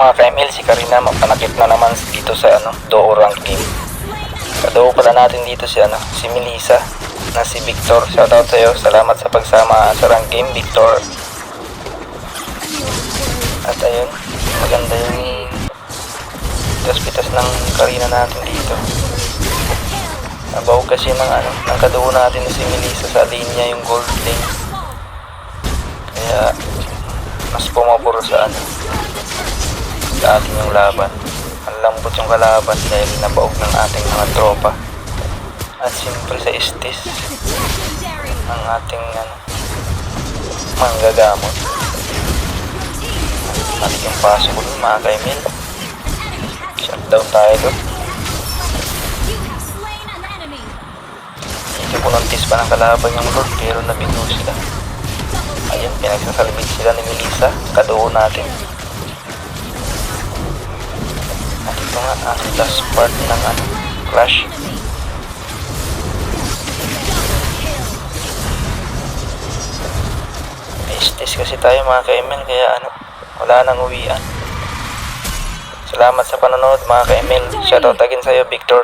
Mga ka-ML, si Karina mapanakit na naman dito sa Doo rank game. Kadoo pala natin dito si Melissa na si Victor. Shoutout sa'yo, salamat sa pagsama sa rank game, Victor. At ayun, maganda yung pitas-pitas ng Karina natin dito. Nabaw kasi ng kadoo natin na si Melissa sa linya yung gold lane. Kaya mas pumabor sa atin yung laban. Ang lambot yung kalaban dahil nabaog ng ating mga tropa. At siyempre sa istis ang ating manggagamot. At yung paso ko dun mga ka-ML. Shutdown tayo dun. Ito pununtis pa ng kalaban yung Lord pero nabigo sila. Ayun, pinagsasalibig sila ni Melissa. Kadoo natin. At ito nga ang last part ng clash. Istis kasi tayo mga ka-ML kaya wala nang uwian. Salamat sa panonood mga ka-ML. Shoutout again sa'yo, Victor.